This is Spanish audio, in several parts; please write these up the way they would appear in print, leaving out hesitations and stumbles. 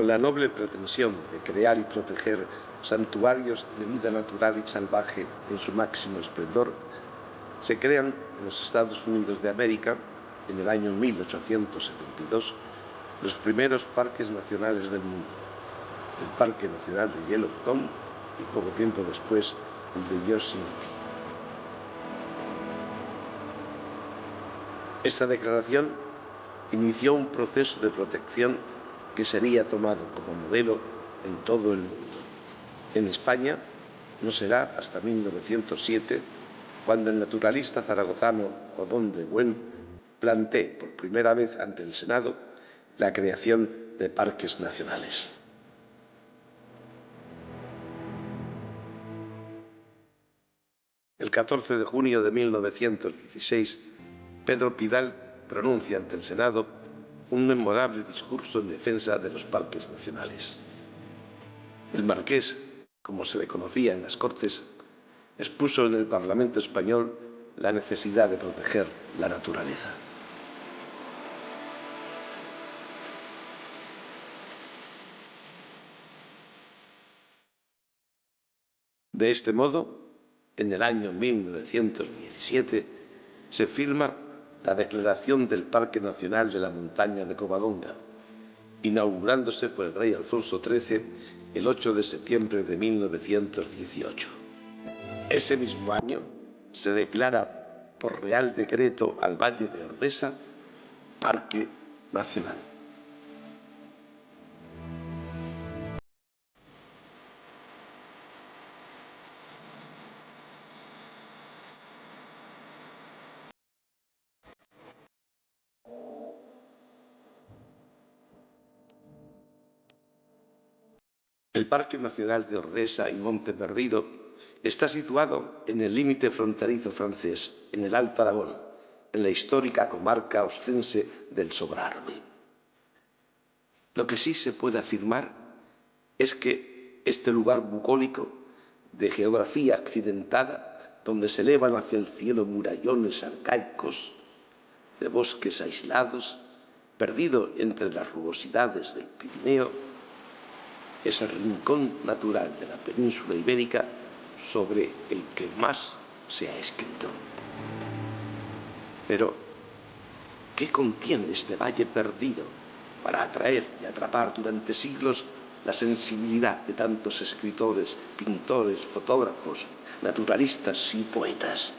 Con la noble pretensión de crear y proteger santuarios de vida natural y salvaje en su máximo esplendor, se crean en los Estados Unidos de América, en el año 1872, los primeros parques nacionales del mundo: el Parque Nacional de Yellowstone y, poco tiempo después, el de Yosemite. Esta declaración inició un proceso de protección que sería tomado como modelo en todo el mundo. En España no será hasta 1907 cuando el naturalista zaragozano Odón de Buen plantee por primera vez ante el Senado la creación de parques nacionales. El 14 de junio de 1916, Pedro Pidal pronuncia ante el Senado un memorable discurso en defensa de los parques nacionales. El marqués, como se le conocía en las Cortes, expuso en el Parlamento español la necesidad de proteger la naturaleza. De este modo, en el año 1917, se firma la declaración del Parque Nacional de la Montaña de Covadonga, inaugurándose por el rey Alfonso XIII el 8 de septiembre de 1918. Ese mismo año se declara por Real Decreto al Valle de Ordesa Parque Nacional. El Parque Nacional de Ordesa y Monte Perdido está situado en el límite fronterizo francés, en el Alto Aragón, en la histórica comarca oscense del Sobrarbe. Lo que sí se puede afirmar es que este lugar bucólico, de geografía accidentada, donde se elevan hacia el cielo murallones arcaicos de bosques aislados, perdido entre las rugosidades del Pirineo, es el rincón natural de la península ibérica sobre el que más se ha escrito. Pero, ¿qué contiene este valle perdido para atraer y atrapar durante siglos la sensibilidad de tantos escritores, pintores, fotógrafos, naturalistas y poetas?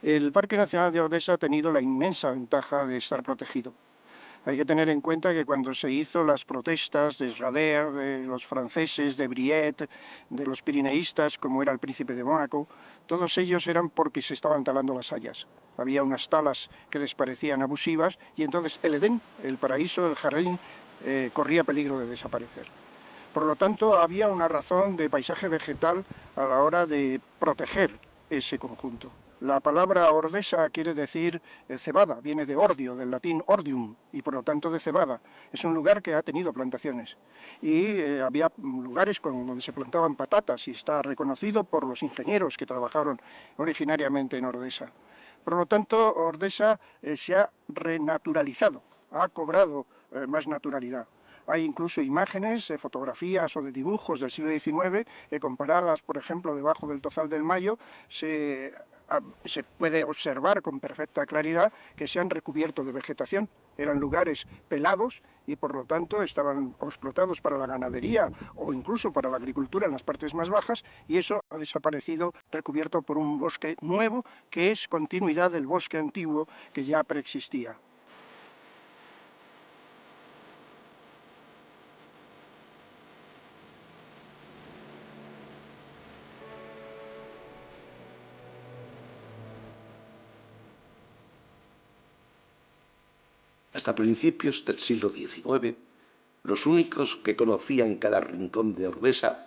El Parque Nacional de Ordesa ha tenido la inmensa ventaja de estar protegido. Hay que tener en cuenta que cuando se hizo las protestas de Rader, de los franceses, de Briette, de los pirineístas, como era el príncipe de Mónaco, todos ellos eran porque se estaban talando las hayas. Había unas talas que les parecían abusivas y entonces el Edén, el paraíso, el jardín, corría peligro de desaparecer. Por lo tanto, había una razón de paisaje vegetal a la hora de proteger ese conjunto. La palabra ordesa quiere decir cebada, viene de ordio, del latín ordium, y por lo tanto de cebada. Es un lugar que ha tenido plantaciones. Y había lugares donde se plantaban patatas y está reconocido por los ingenieros que trabajaron originariamente en Ordesa. Por lo tanto, Ordesa se ha renaturalizado, ha cobrado más naturalidad. Hay incluso imágenes, fotografías o de dibujos del siglo XIX comparadas, por ejemplo, debajo del Tozal del Mayo, se puede observar con perfecta claridad que se han recubierto de vegetación. Eran lugares pelados y por lo tanto estaban explotados para la ganadería o incluso para la agricultura en las partes más bajas, y eso ha desaparecido, recubierto por un bosque nuevo que es continuidad del bosque antiguo que ya preexistía. Hasta principios del siglo XIX, los únicos que conocían cada rincón de Ordesa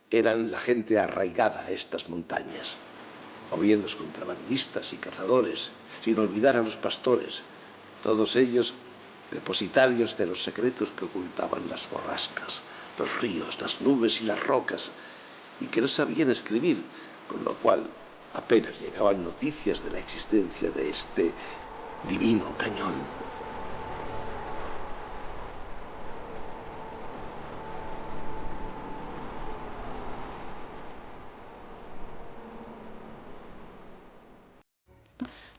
eran la gente arraigada a estas montañas, o bien los contrabandistas y cazadores, sin olvidar a los pastores, todos ellos depositarios de los secretos que ocultaban las borrascas, los ríos, las nubes y las rocas, y que no sabían escribir, con lo cual apenas llegaban noticias de la existencia de este divino cañón.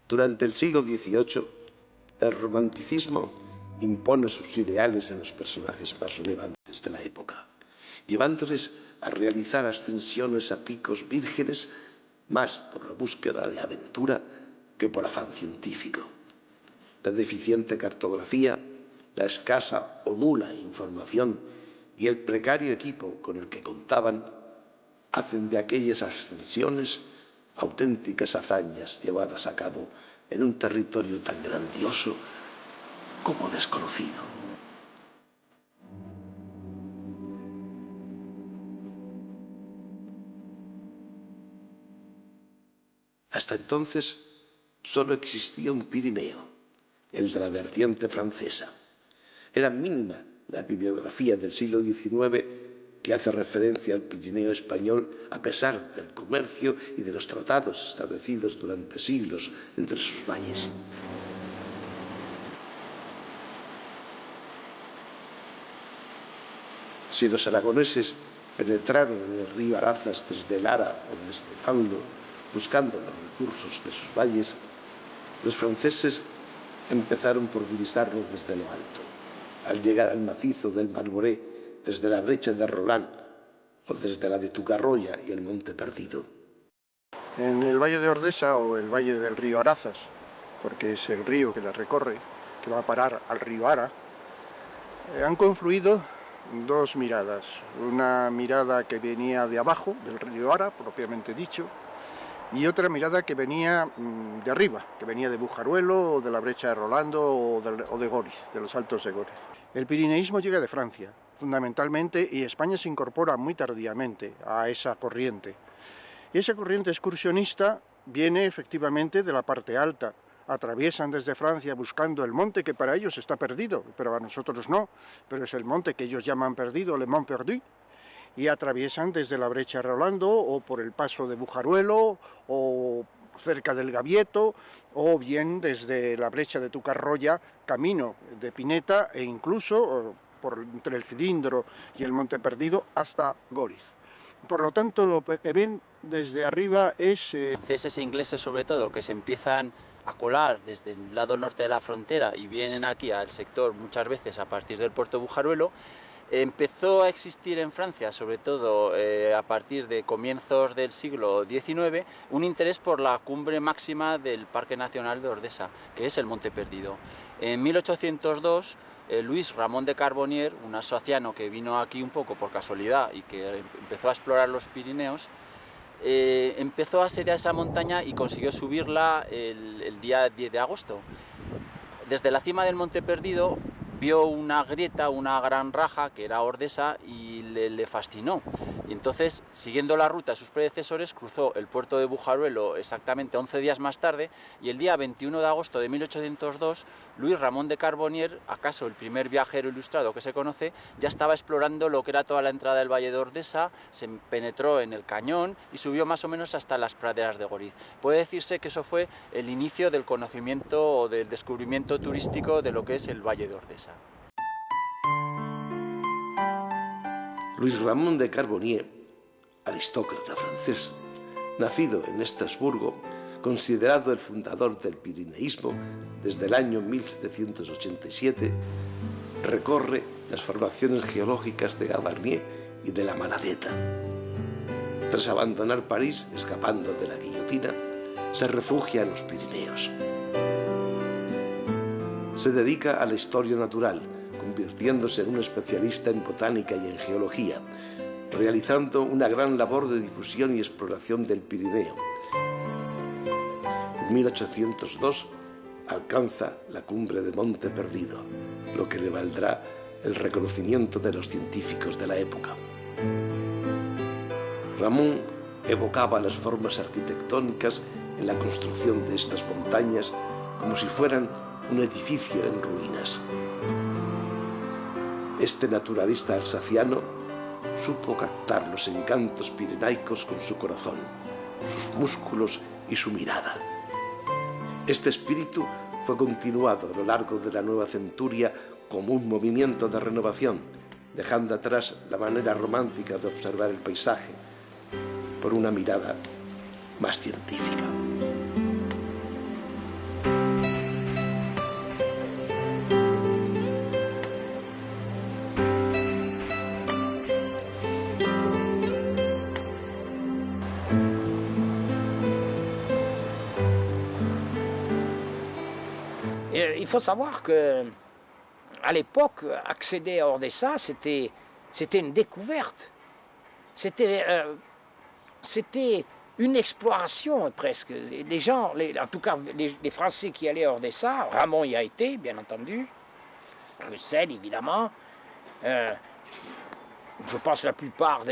Durante el siglo XVIII, el romanticismo impone sus ideales en los personajes más relevantes de la época, llevándoles a realizar ascensiones a picos vírgenes más por la búsqueda de aventura que por afán científico. La deficiente cartografía, la escasa o nula información y el precario equipo con el que contaban hacen de aquellas ascensiones auténticas hazañas llevadas a cabo en un territorio tan grandioso como desconocido. Hasta entonces solo existía un Pirineo, el de la vertiente francesa. Era mínima la bibliografía del siglo XIX que hace referencia al Pirineo español a pesar del comercio y de los tratados establecidos durante siglos entre sus valles. Si los aragoneses penetraron en el río Arazas desde Lara o desde Fauno buscando los recursos de sus valles, los franceses empezaron por divisarlo desde lo alto, al llegar al macizo del Marboré desde la brecha de Roland o desde la de Tucarroya y el Monte Perdido. En el Valle de Ordesa o el Valle del río Arazas, porque es el río que la recorre, que va a parar al río Ara, han confluido dos miradas. Una mirada que venía de abajo, del río Ara, propiamente dicho, y otra mirada que venía de arriba, que venía de Bujaruelo o de la brecha de Rolando o de Góriz, de los Altos de Góriz. El pirineísmo llega de Francia, fundamentalmente, y España se incorpora muy tardíamente a esa corriente. Y esa corriente excursionista viene efectivamente de la parte alta. Atraviesan desde Francia buscando el monte que para ellos está perdido, pero a nosotros no, pero es el monte que ellos llaman perdido, Le Mont Perdu, y atraviesan desde la brecha de Rolando o por el paso de Bujaruelo o cerca del Gavieto o bien desde la brecha de Tucarroya, camino de Pineta e incluso entre el Cilindro y el Monte Perdido hasta Góriz. Por lo tanto, lo que ven desde arriba es... franceses e ingleses sobre todo, que se empiezan a colar desde el lado norte de la frontera y vienen aquí al sector muchas veces a partir del puerto de Bujaruelo. Empezó a existir en Francia, sobre todo a partir de comienzos del siglo XIX, un interés por la cumbre máxima del Parque Nacional de Ordesa, que es el Monte Perdido. En 1802, Luis Ramón de Carbonnier, un alsaciano que vino aquí un poco por casualidad y que empezó a explorar los Pirineos, empezó a asediar esa montaña y consiguió subirla el día 10 de agosto. Desde la cima del Monte Perdido vio una grieta, una gran raja que era Ordesa y le fascinó. Y entonces, siguiendo la ruta de sus predecesores, cruzó el puerto de Bujaruelo exactamente 11 días más tarde y el día 21 de agosto de 1802, Luis Ramón de Carbonnier, acaso el primer viajero ilustrado que se conoce, ya estaba explorando lo que era toda la entrada del Valle de Ordesa, se penetró en el cañón y subió más o menos hasta las praderas de Góriz. Puede decirse que eso fue el inicio del conocimiento o del descubrimiento turístico de lo que es el Valle de Ordesa. Luis Ramón de Carbonnier, aristócrata francés, nacido en Estrasburgo, considerado el fundador del pirineísmo desde el año 1787, recorre las formaciones geológicas de Gavarnie y de la Maladeta. Tras abandonar París, escapando de la guillotina, se refugia en los Pirineos. Se dedica a la historia natural, convirtiéndose en un especialista en botánica y en geología, realizando una gran labor de difusión y exploración del Pirineo. En 1802 alcanza la cumbre de Monte Perdido, lo que le valdrá el reconocimiento de los científicos de la época. Ramón evocaba las formas arquitectónicas en la construcción de estas montañas como si fueran un edificio en ruinas. Este naturalista alsaciano supo captar los encantos pirenaicos con su corazón sus músculos y su mirada. Este espíritu fue continuado a lo largo de la nueva centuria como un movimiento de renovación, dejando atrás la manera romántica de observar el paisaje por una mirada más científica. Il faut savoir que, à l'époque, accéder à Ordesa, c'était une découverte. C'était une exploration presque. Les gens, en tout cas les Français qui allaient à Ordesa, Ramon y a été, bien entendu, Roussel évidemment, je pense la plupart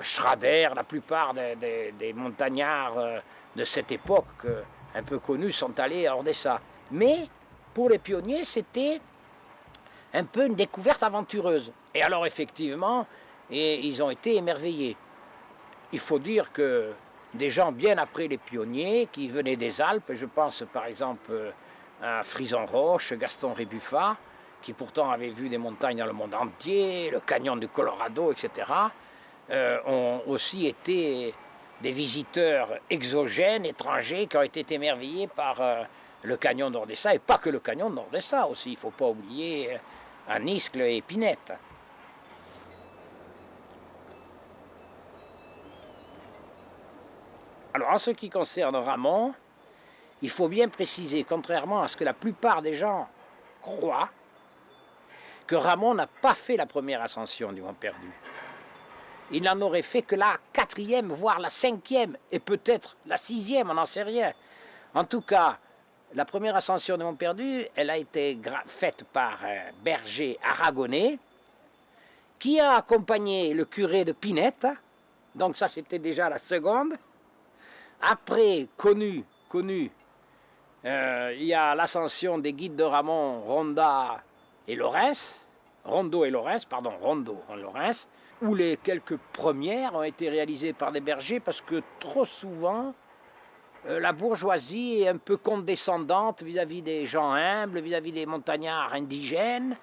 Schrader, la plupart des montagnards de cette époque un peu connus sont allés à Ordesa. Mais pour les pionniers, c'était un peu une découverte aventureuse. Et alors effectivement, ils ont été émerveillés. Il faut dire que des gens bien après les pionniers, qui venaient des Alpes, je pense par exemple à Frison-Roche, Gaston Rébuffat, qui pourtant avait vu des montagnes dans le monde entier, le canyon du Colorado, etc., ont aussi été des visiteurs exogènes, étrangers, qui ont été émerveillés par le canyon d'Ordesa, et pas que le canyon d'Ordesa aussi, il ne faut pas oublier Aniscle et Épinette. Alors en ce qui concerne Ramon, il faut bien préciser, contrairement à ce que la plupart des gens croient, que Ramon n'a pas fait la première ascension du Mont Perdu. Il n'en aurait fait que la 4e, voire la 5e, et peut-être la 6e, on n'en sait rien. En tout cas, la première ascension du Mont Perdu, elle a été faite par un berger aragonais qui a accompagné le curé de Pinette, donc ça c'était déjà la seconde. Après, connu, il y a l'ascension des guides de Ramon, Rondo et Lorès, où les quelques premières ont été réalisées par des bergers parce que trop souvent, la bourgeoisie est un peu condescendante vis-à-vis des gens humbles, vis-à-vis des montagnards indigènes.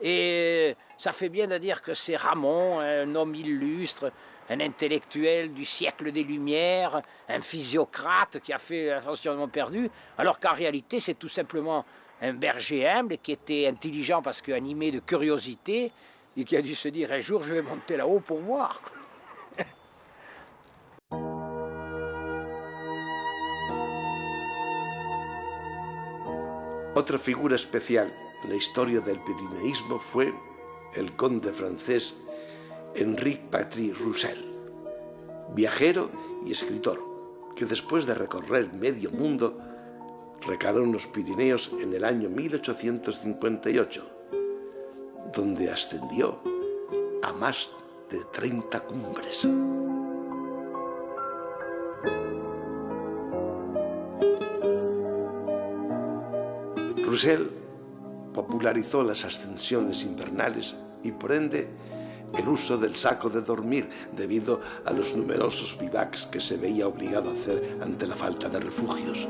Et ça fait bien de dire que c'est Ramon, un homme illustre, un intellectuel du siècle des Lumières, un physiocrate qui a fait l'ascension du Mont Perdu, alors qu'en réalité c'est tout simplement un berger humble qui était intelligent parce qu'animé de curiosité et qui a dû se dire un jour je vais monter là-haut pour voir. Otra figura especial en la historia del pirineísmo fue el conde francés Henri Patry Roussel, viajero y escritor, que después de recorrer medio mundo recaló en los Pirineos en el año 1858, donde ascendió a más de 30 cumbres. Roussel popularizó las ascensiones invernales y por ende el uso del saco de dormir debido a los numerosos bivacs que se veía obligado a hacer ante la falta de refugios.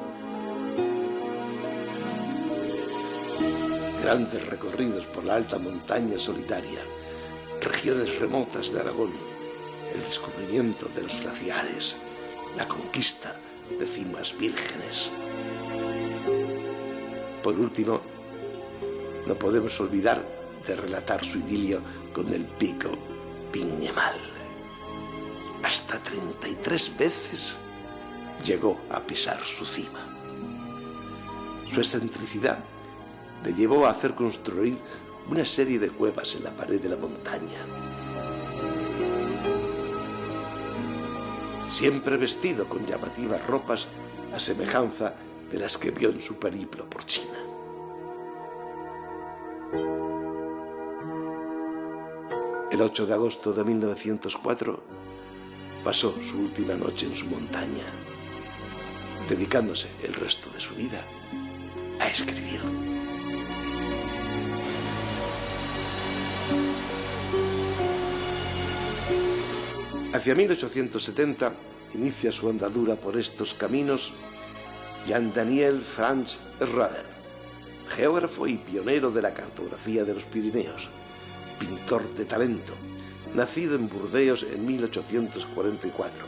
Grandes recorridos por la alta montaña solitaria, regiones remotas de Aragón, el descubrimiento de los glaciares, la conquista de cimas vírgenes. Por último, no podemos olvidar de relatar su idilio con el pico Vignemale. Hasta 33 veces llegó a pisar su cima. Su excentricidad le llevó a hacer construir una serie de cuevas en la pared de la montaña. Siempre vestido con llamativas ropas a semejanza de las que vio en su periplo por China. El 8 de agosto de 1904 pasó su última noche en su montaña, dedicándose el resto de su vida a escribir. Hacia 1870 inicia su andadura por estos caminos Jean-Daniel Frans Rader, geógrafo y pionero de la cartografía de los Pirineos, pintor de talento, nacido en Burdeos en 1844.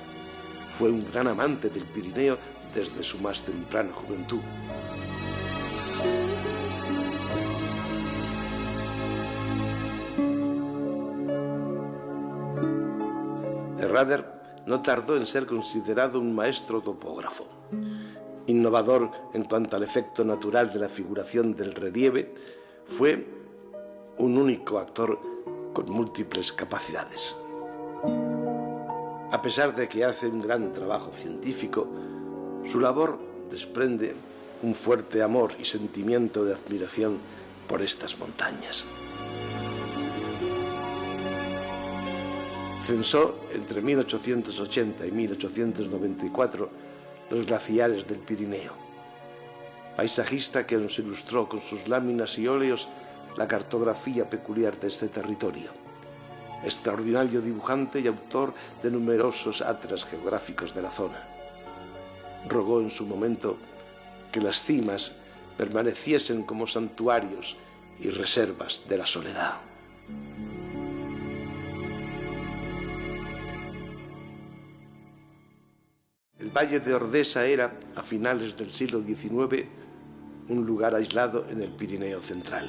Fue un gran amante del Pirineo desde su más temprana juventud. Rader no tardó en ser considerado un maestro topógrafo. Innovador en cuanto al efecto natural de la figuración del relieve, fue un único actor con múltiples capacidades. A pesar de que hace un gran trabajo científico, su labor desprende un fuerte amor y sentimiento de admiración por estas montañas. Censó entre 1880 y 1894 los glaciares del Pirineo. Paisajista que nos ilustró con sus láminas y óleos la cartografía peculiar de este territorio. Extraordinario dibujante y autor de numerosos atlas geográficos de la zona. Rogó en su momento que las cimas permaneciesen como santuarios y reservas de la soledad. El Valle de Ordesa era, a finales del siglo XIX, un lugar aislado en el Pirineo central.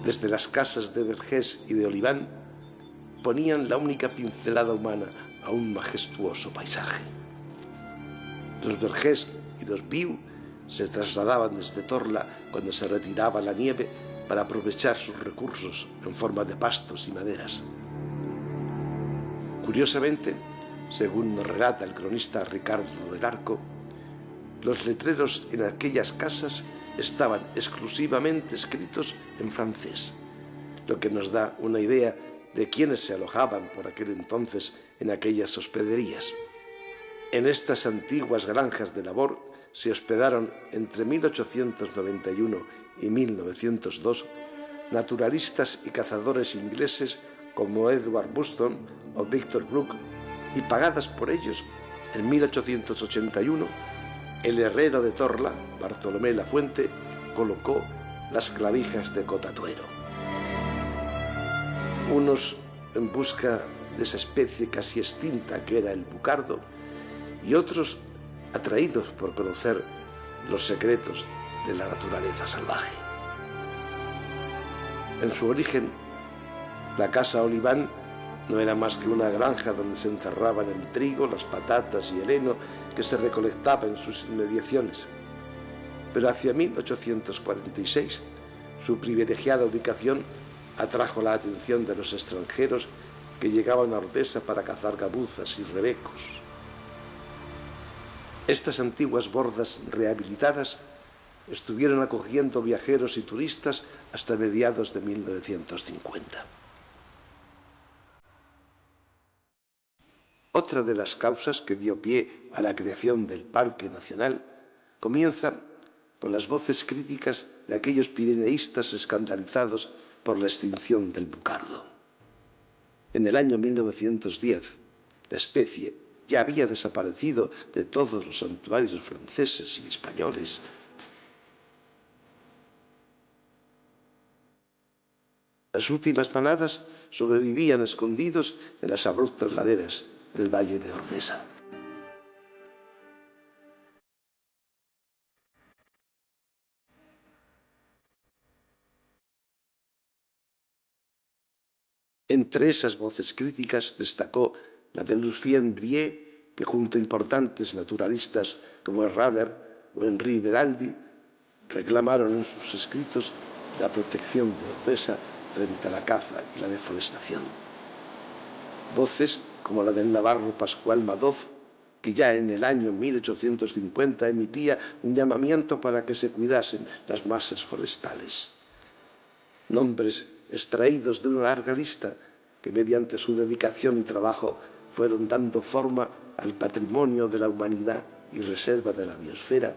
Desde las casas de Vergés y de Oliván ponían la única pincelada humana a un majestuoso paisaje. Los Vergés y los Viu se trasladaban desde Torla cuando se retiraba la nieve para aprovechar sus recursos en forma de pastos y maderas. Curiosamente, según nos relata el cronista Ricardo del Arco, los letreros en aquellas casas estaban exclusivamente escritos en francés, lo que nos da una idea de quiénes se alojaban por aquel entonces en aquellas hospederías. En estas antiguas granjas de labor se hospedaron entre 1891 y 1902 naturalistas y cazadores ingleses como Edward Buston o Victor Brooke, y pagadas por ellos, en 1881, el herrero de Torla, Bartolomé Lafuente, colocó las clavijas de Cotatuero. Unos en busca de esa especie casi extinta que era el bucardo, y otros atraídos por conocer los secretos de la naturaleza salvaje. En su origen, la casa Oliván no era más que una granja donde se encerraban el trigo, las patatas y el heno que se recolectaba en sus inmediaciones. Pero hacia 1846, su privilegiada ubicación atrajo la atención de los extranjeros que llegaban a Ordesa para cazar gabuzas y rebecos. Estas antiguas bordas rehabilitadas estuvieron acogiendo viajeros y turistas hasta mediados de 1950. Otra de las causas que dio pie a la creación del Parque Nacional comienza con las voces críticas de aquellos pirineístas escandalizados por la extinción del bucardo. En el año 1910, la especie ya había desaparecido de todos los santuarios franceses y españoles. Las últimas manadas sobrevivían escondidos en las abruptas laderas del Valle de Ordesa. Entre esas voces críticas destacó la de Lucien Brie, que junto a importantes naturalistas como Rader o Henri Veraldi reclamaron en sus escritos la protección de Ordesa frente a la caza y la deforestación. Voces como la del navarro Pascual Madoz, que ya en el año 1850 emitía un llamamiento para que se cuidasen las masas forestales. Nombres extraídos de una larga lista que mediante su dedicación y trabajo fueron dando forma al patrimonio de la humanidad y reserva de la biosfera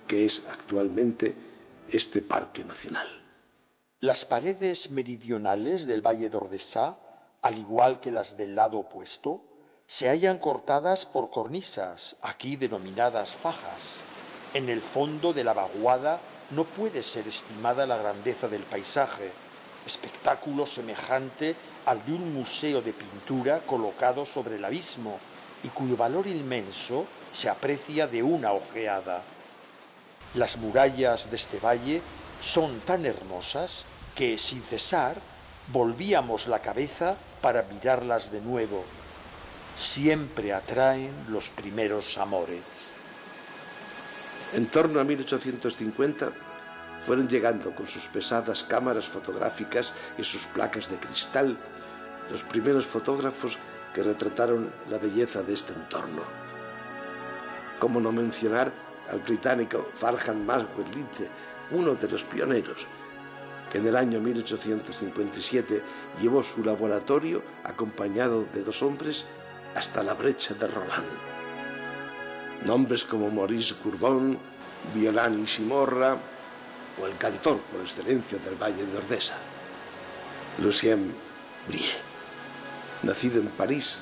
que es actualmente este Parque Nacional. Las paredes meridionales del Valle de Ordesa al igual que las del lado opuesto, se hallan cortadas por cornisas, aquí denominadas fajas. En el fondo de la vaguada no puede ser estimada la grandeza del paisaje, espectáculo semejante al de un museo de pintura colocado sobre el abismo y cuyo valor inmenso se aprecia de una ojeada. Las murallas de este valle son tan hermosas que, sin cesar, volvíamos la cabeza para mirarlas de nuevo. Siempre atraen los primeros amores. En torno a 1850 fueron llegando con sus pesadas cámaras fotográficas y sus placas de cristal los primeros fotógrafos que retrataron la belleza de este entorno. ¿Cómo no mencionar al británico Farhan Maxwell Leete, uno de los pioneros, que en el año 1857 llevó su laboratorio acompañado de 2 hombres hasta la brecha de Roland? Nombres como Maurice Courbon, Violani Simorra o el cantor por excelencia del Valle de Ordesa, Lucien Brie. Nacido en París,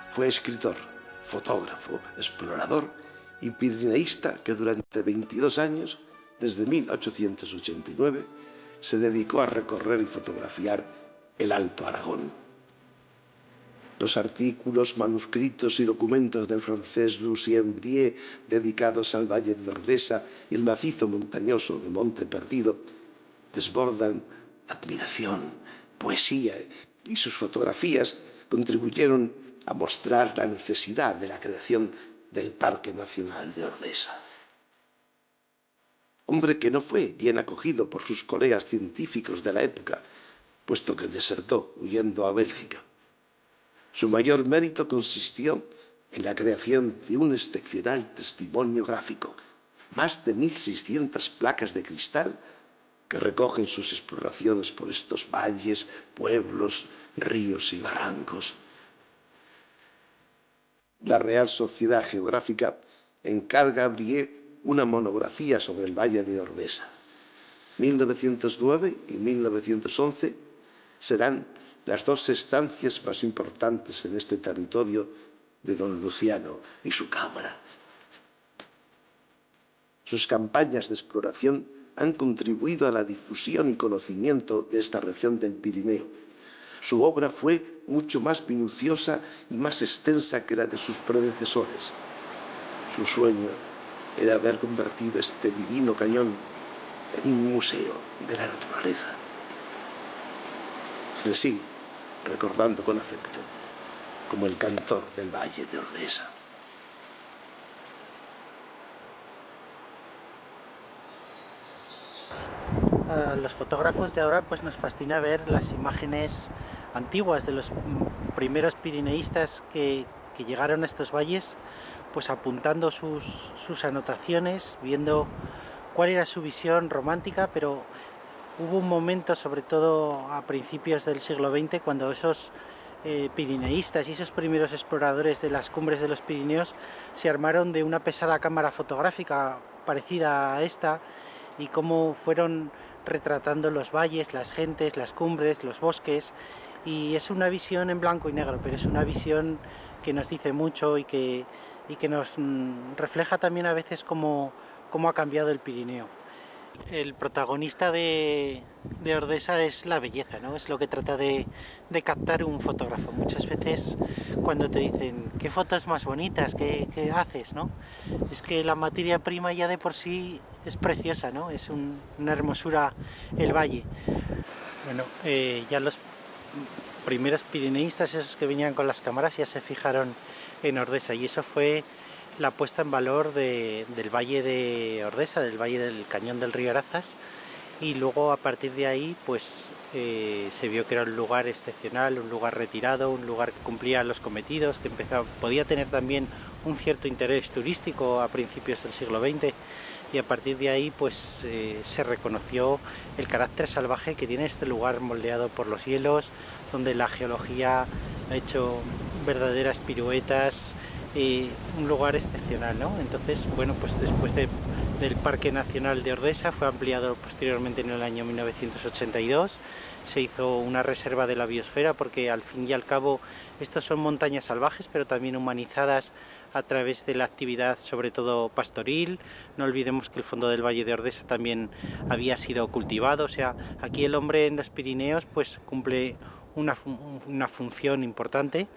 fue escritor, fotógrafo, explorador y pirineísta que durante 22 años, desde 1889, se dedicó a recorrer y fotografiar el Alto Aragón. Los artículos, manuscritos y documentos del francés Lucien Brie dedicados al Valle de Ordesa y el macizo montañoso de Monte Perdido desbordan admiración, poesía, y sus fotografías contribuyeron a mostrar la necesidad de la creación del Parque Nacional de Ordesa. Hombre que no fue bien acogido por sus colegas científicos de la época, puesto que desertó huyendo a Bélgica. Su mayor mérito consistió en la creación de un excepcional testimonio gráfico, más de 1.600 placas de cristal que recogen sus exploraciones por estos valles, pueblos, ríos y barrancos. La Real Sociedad Geográfica encarga a Brie una monografía sobre el Valle de Ordesa. 1909 y 1911 serán las 2 estancias más importantes en este territorio de don Luciano y su cámara. Sus campañas de exploración han contribuido a la difusión y conocimiento de esta región del Pirineo. Su obra fue mucho más minuciosa y más extensa que la de sus predecesores. Su sueño era haber convertido este divino cañón en un museo de la naturaleza. Se sigue recordando con afecto como el cantor del Valle de Ordesa. A los fotógrafos de ahora pues nos fascina ver las imágenes antiguas de los primeros pirineístas que llegaron a estos valles, pues apuntando sus anotaciones, viendo cuál era su visión romántica, pero hubo un momento, sobre todo a principios del siglo XX, cuando esos pirineístas y esos primeros exploradores de las cumbres de los Pirineos se armaron de una pesada cámara fotográfica parecida a esta y cómo fueron retratando los valles, las gentes, las cumbres, los bosques, y es una visión en blanco y negro, pero es una visión que nos dice mucho y que nos refleja también a veces cómo ha cambiado el Pirineo. El protagonista de Ordesa es la belleza, ¿no? Es lo que trata de captar un fotógrafo. Muchas veces cuando te dicen ¿qué fotos más bonitas? ¿Qué haces? ¿No? Es que la materia prima ya de por sí es preciosa, ¿no? Es una hermosura el valle. Bueno, ya los primeros pirineístas, esos que venían con las cámaras, ya se fijaron en Ordesa, y eso fue la puesta en valor del Valle de Ordesa, del Valle del Cañón del Río Arazas, y luego a partir de ahí pues se vio que era un lugar excepcional, un lugar retirado, un lugar que cumplía los cometidos, que podía tener también un cierto interés turístico a principios del siglo XX, y a partir de ahí pues se reconoció el carácter salvaje que tiene este lugar moldeado por los hielos, donde la geología ha hecho verdaderas piruetas, un lugar excepcional, ¿no? Entonces, bueno, pues después del Parque Nacional de Ordesa fue ampliado posteriormente en el año 1982 se hizo una reserva de la biosfera, porque al fin y al cabo estos son montañas salvajes, pero también humanizadas a través de la actividad sobre todo pastoril. No olvidemos que el fondo del Valle de Ordesa también había sido cultivado, o sea, aquí el hombre en los Pirineos pues cumple una función importante.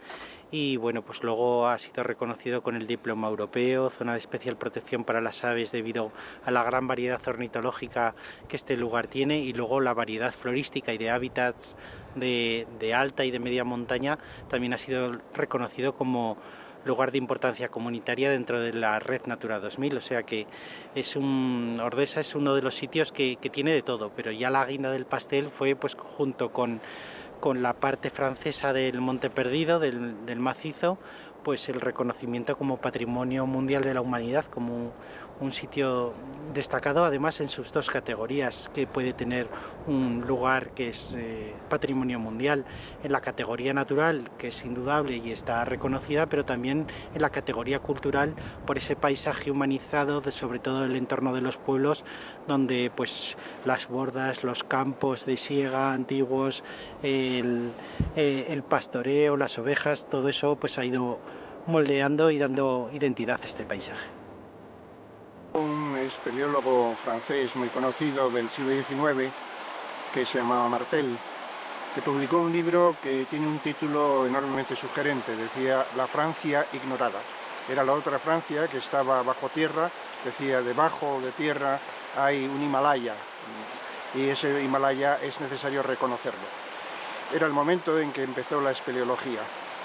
Y bueno, pues luego ha sido reconocido con el diploma europeo, zona de especial protección para las aves debido a la gran variedad ornitológica que este lugar tiene, y luego la variedad florística y de hábitats de alta y de media montaña también ha sido reconocido como lugar de importancia comunitaria dentro de la red Natura 2000, o sea que Ordesa es uno de los sitios que tiene de todo, pero ya la guinda del pastel fue pues junto con la parte francesa del Monte Perdido, del macizo, pues el reconocimiento como Patrimonio Mundial de la Humanidad, como un sitio destacado además en sus dos categorías, que puede tener un lugar que es Patrimonio Mundial en la categoría natural, que es indudable y está reconocida, pero también en la categoría cultural por ese paisaje humanizado, sobre todo el entorno de los pueblos, donde pues las bordas, los campos de siega antiguos, el pastoreo, las ovejas, todo eso pues ha ido moldeando y dando identidad a este paisaje. Un espeleólogo francés muy conocido del siglo XIX, que se llamaba Martel, que publicó un libro que tiene un título enormemente sugerente, decía La Francia ignorada. Era la otra Francia que estaba bajo tierra, decía debajo de tierra hay un Himalaya, y ese Himalaya es necesario reconocerlo. Era el momento en que empezó la espeleología.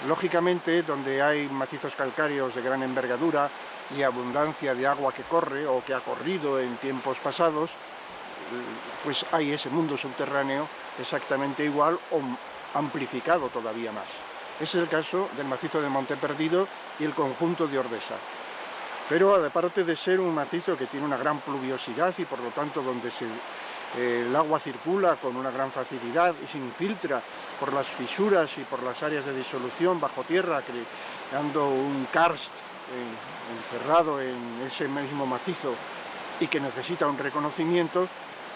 Lógicamente, donde hay macizos calcáreos de gran envergadura y abundancia de agua que corre o que ha corrido en tiempos pasados, pues hay ese mundo subterráneo exactamente igual o amplificado todavía más. Ese es el caso del macizo de Monte Perdido y el conjunto de Ordesa. Pero aparte de ser un macizo que tiene una gran pluviosidad y por lo tanto donde el agua circula con una gran facilidad y se infiltra por las fisuras y por las áreas de disolución bajo tierra, creando un karst encerrado en ese mismo macizo y que necesita un reconocimiento,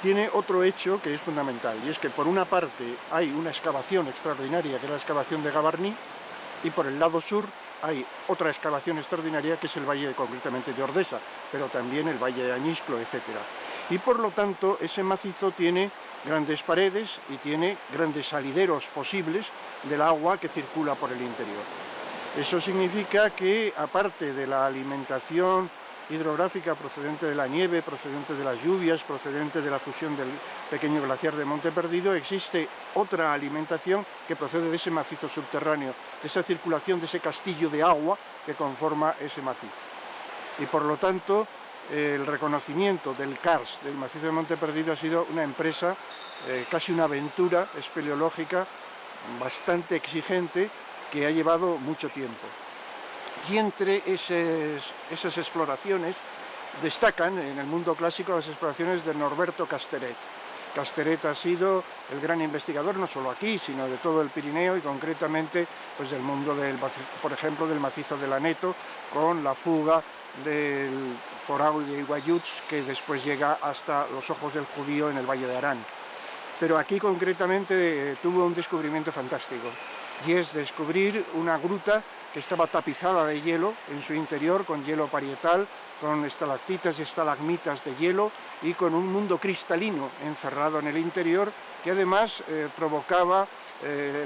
tiene otro hecho que es fundamental, y es que por una parte hay una excavación extraordinaria, que es la excavación de Gavarnie, y por el lado sur hay otra excavación extraordinaria, que es el valle concretamente de Ordesa, pero también el valle de Añisclo, etc. Y por lo tanto ese macizo tiene grandes paredes y tiene grandes salideros posibles del agua que circula por el interior. Eso significa que, aparte de la alimentación hidrográfica procedente de la nieve, procedente de las lluvias, procedente de la fusión del pequeño glaciar de Monte Perdido, existe otra alimentación que procede de ese macizo subterráneo, de esa circulación, de ese castillo de agua que conforma ese macizo. Y por lo tanto, el reconocimiento del karst, del macizo de Monte Perdido, ha sido una empresa, casi una aventura espeleológica bastante exigente, que ha llevado mucho tiempo. Y entre esas exploraciones destacan en el mundo clásico las exploraciones de Norberto Casteret. Casteret ha sido el gran investigador, no solo aquí, sino de todo el Pirineo y concretamente pues, del mundo, por ejemplo, del macizo del Aneto, con la fuga del Forau de Iguayuts, que después llega hasta los Ojos del Judío en el Valle de Arán. Pero aquí concretamente tuvo un descubrimiento fantástico, y es descubrir una gruta que estaba tapizada de hielo en su interior, con hielo parietal, con estalactitas y estalagmitas de hielo y con un mundo cristalino encerrado en el interior, que además provocaba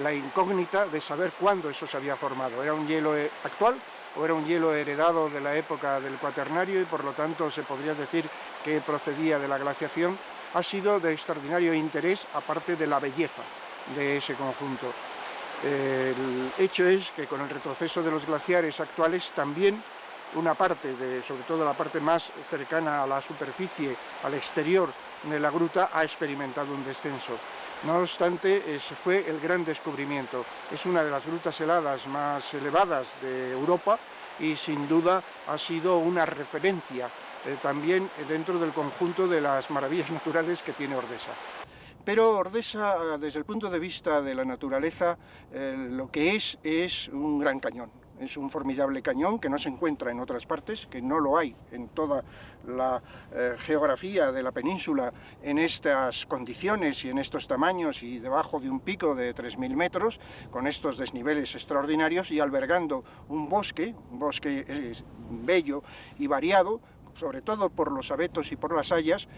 la incógnita de saber cuándo eso se había formado. ¿Era un hielo actual o era un hielo heredado de la época del Cuaternario y por lo tanto se podría decir que procedía de la glaciación? Ha sido de extraordinario interés, aparte de la belleza de ese conjunto. El hecho es que con el retroceso de los glaciares actuales también una parte, sobre todo la parte más cercana a la superficie, al exterior de la gruta, ha experimentado un descenso. No obstante, ese fue el gran descubrimiento. Es una de las grutas heladas más elevadas de Europa y sin duda ha sido una referencia también dentro del conjunto de las maravillas naturales que tiene Ordesa. Pero Ordesa, desde el punto de vista de la naturaleza, lo que es un gran cañón. es un formidable cañón que no se encuentra en otras partes, que no lo hay en toda la geografía de la península en estas condiciones y en estos tamaños y debajo de un pico de 3.000 metros, con estos desniveles extraordinarios y albergando un bosque bello y variado, sobre todo por los abetos y por las hayas,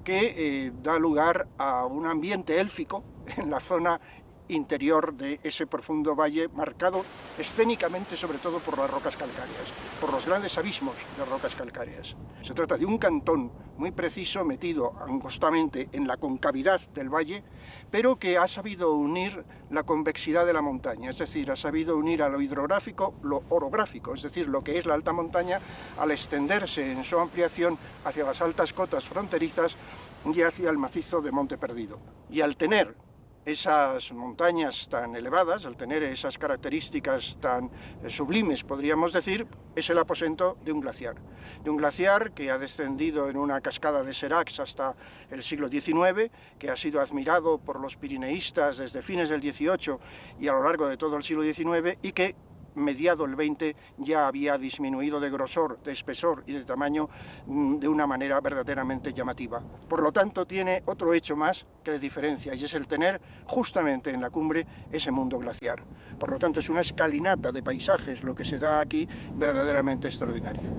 que da lugar a un ambiente élfico en la zona interior de ese profundo valle, marcado escénicamente sobre todo por las rocas calcáreas, por los grandes abismos de rocas calcáreas. Se trata de un cantón muy preciso, metido angostamente en la concavidad del valle, pero que ha sabido unir la convexidad de la montaña, es decir, ha sabido unir a lo hidrográfico lo orográfico, es decir, lo que es la alta montaña al extenderse en su ampliación hacia las altas cotas fronterizas y hacia el macizo de Monte Perdido. Y al tener esas montañas tan elevadas, al tener esas características tan sublimes, podríamos decir, es el aposento de un glaciar que ha descendido en una cascada de Seracs hasta el siglo XIX, que ha sido admirado por los pirineístas desde fines del XVIII y a lo largo de todo el siglo XIX, y que mediado el 20 ya había disminuido de grosor, de espesor y de tamaño de una manera verdaderamente llamativa. Por lo tanto, tiene otro hecho más que le diferencia, y es el tener justamente en la cumbre ese mundo glaciar. Por lo tanto, es una escalinata de paisajes lo que se da aquí verdaderamente extraordinaria.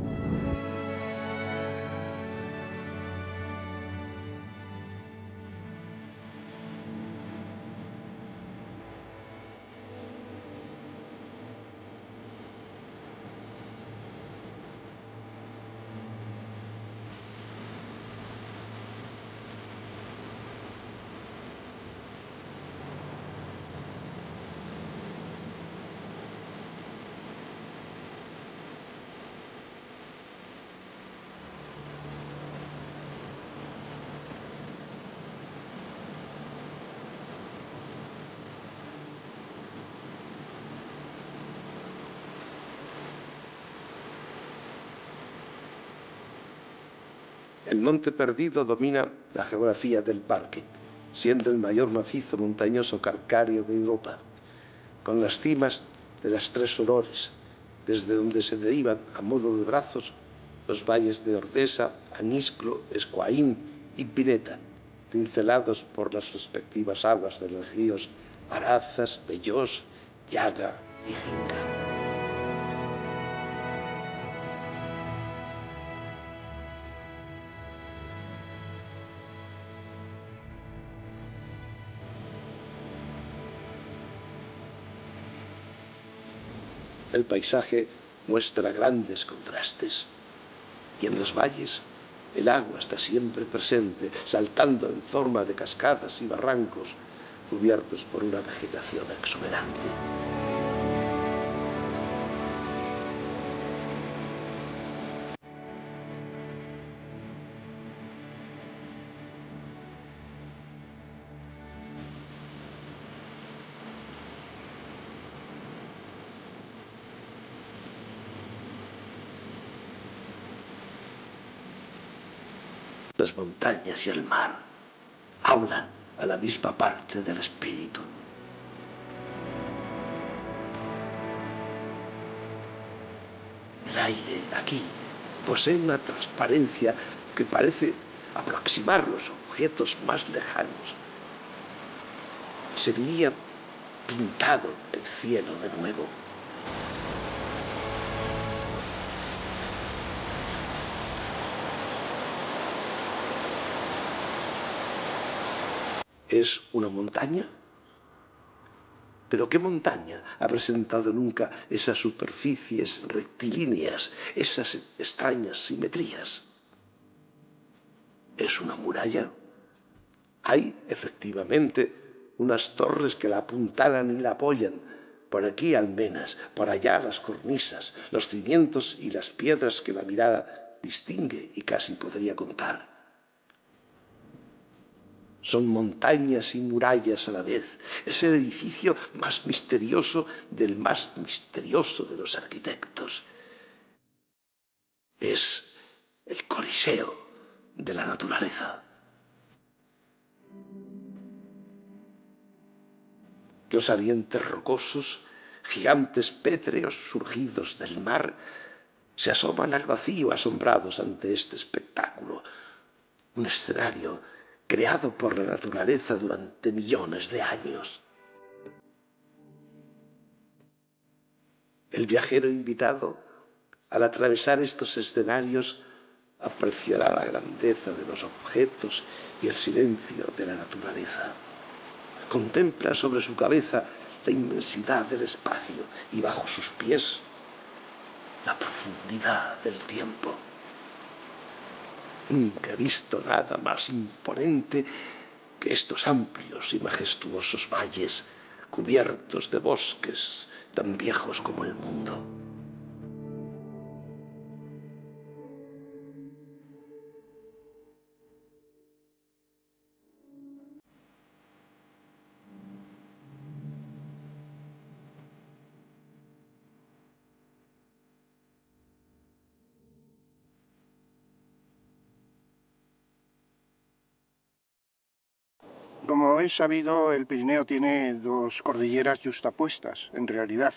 El Monte Perdido domina la geografía del parque, siendo el mayor macizo montañoso calcáreo de Europa, con las cimas de las tres Sorores, desde donde se derivan a modo de brazos los valles de Ordesa, Anisclo, Escoaín y Pineta, cincelados por las respectivas aguas de los ríos Arazas, Bellós, Llaga y Cinca. El paisaje muestra grandes contrastes, y en los valles el agua está siempre presente, saltando en forma de cascadas y barrancos cubiertos por una vegetación exuberante. Las montañas y el mar hablan a la misma parte del espíritu. El aire aquí posee una transparencia que parece aproximar los objetos más lejanos. Se diría pintado el cielo de nuevo. ¿Es una montaña? ¿Pero qué montaña ha presentado nunca esas superficies rectilíneas, esas extrañas simetrías? ¿Es una muralla? Hay, efectivamente, unas torres que la apuntalan y la apoyan. Por aquí almenas, por allá las cornisas, los cimientos y las piedras que la mirada distingue y casi podría contar. Son montañas y murallas a la vez. Es el edificio más misterioso del más misterioso de los arquitectos. Es el coliseo de la naturaleza. Los salientes rocosos gigantes pétreos surgidos del mar, se asoman al vacío asombrados ante este espectáculo, un escenario creado por la naturaleza durante millones de años. El viajero invitado, al atravesar estos escenarios, apreciará la grandeza de los objetos y el silencio de la naturaleza. Contempla sobre su cabeza la inmensidad del espacio y bajo sus pies la profundidad del tiempo. Nunca he visto nada más imponente que estos amplios y majestuosos valles cubiertos de bosques tan viejos como el mundo. Como es sabido, el Pirineo tiene dos cordilleras yuxtapuestas, en realidad.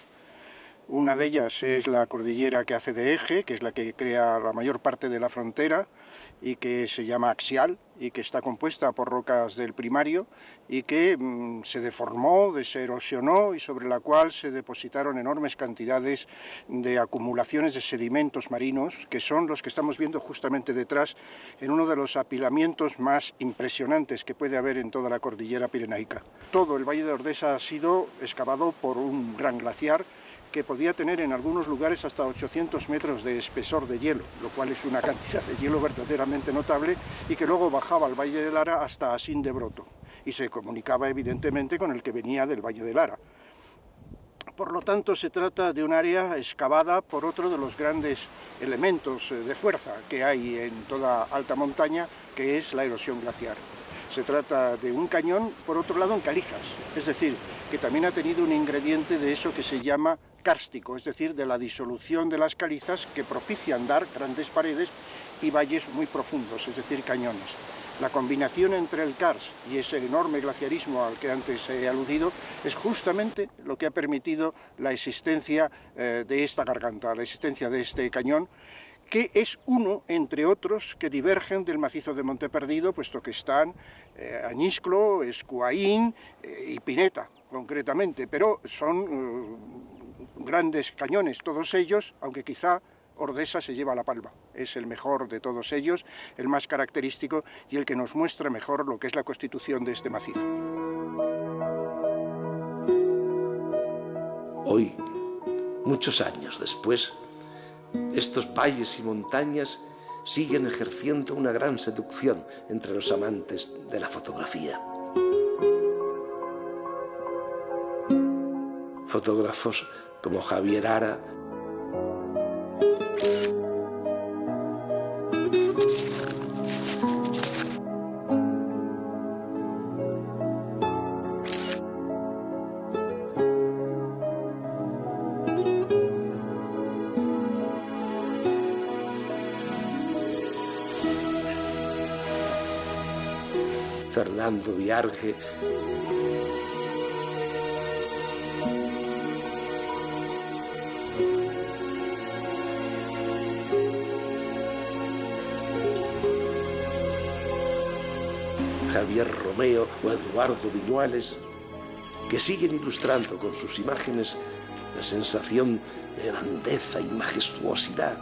Una de ellas es la cordillera que hace de eje, que es la que crea la mayor parte de la frontera y que se llama axial y que está compuesta por rocas del Primario y que se deformó, se erosionó y sobre la cual se depositaron enormes cantidades de acumulaciones de sedimentos marinos, que son los que estamos viendo justamente detrás en uno de los apilamientos más impresionantes que puede haber en toda la cordillera pirenaica. Todo el Valle de Ordesa ha sido excavado por un gran glaciar que podía tener en algunos lugares hasta 800 metros de espesor de hielo, lo cual es una cantidad de hielo verdaderamente notable, y que luego bajaba al Valle de Lara hasta Asín de Broto, y se comunicaba evidentemente con el que venía del Valle de Lara. Por lo tanto, se trata de un área excavada por otro de los grandes elementos de fuerza que hay en toda alta montaña, que es la erosión glaciar. Se trata de un cañón, por otro lado, en calijas, es decir, que también ha tenido un ingrediente de eso que se llama kárstico, es decir, de la disolución de las calizas que propician dar grandes paredes y valles muy profundos, es decir, cañones. La combinación entre el karst y ese enorme glaciarismo al que antes he aludido es justamente lo que ha permitido la existencia de esta garganta, la existencia de este cañón, que es uno, entre otros, que divergen del macizo de Monte Perdido, puesto que están Añisclo, Escuaín y Pineta, concretamente, pero son grandes cañones todos ellos, aunque quizá Ordesa se lleva la palma. Es el mejor de todos ellos, el más característico y el que nos muestra mejor lo que es la constitución de este macizo. Hoy, muchos años después, estos valles y montañas siguen ejerciendo una gran seducción entre los amantes de la fotografía. Fotógrafos como Javier Ara, Fernando Viarge, Javier Romeo o Eduardo Viñuales, que siguen ilustrando con sus imágenes la sensación de grandeza y majestuosidad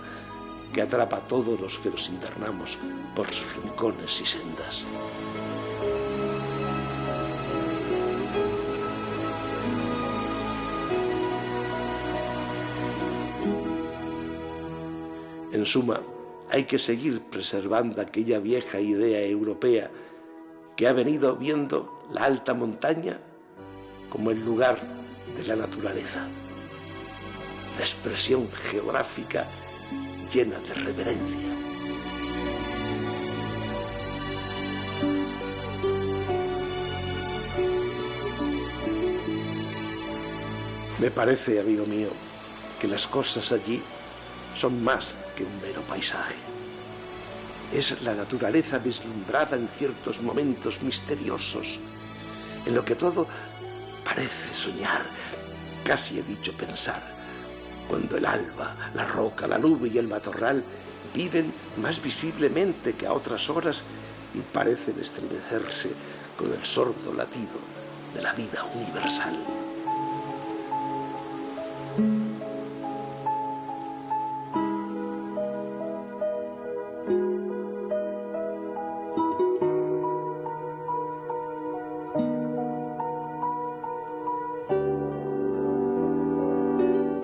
que atrapa a todos los que nos internamos por sus rincones y sendas. En suma, hay que seguir preservando aquella vieja idea europea que ha venido viendo la alta montaña como el lugar de la naturaleza, la expresión geográfica llena de reverencia. Me parece, amigo mío, que las cosas allí son más que un mero paisaje. Es la naturaleza deslumbrada en ciertos momentos misteriosos, en lo que todo parece soñar, casi he dicho pensar, cuando el alba, la roca, la nube y el matorral viven más visiblemente que a otras horas y parecen estremecerse con el sordo latido de la vida universal.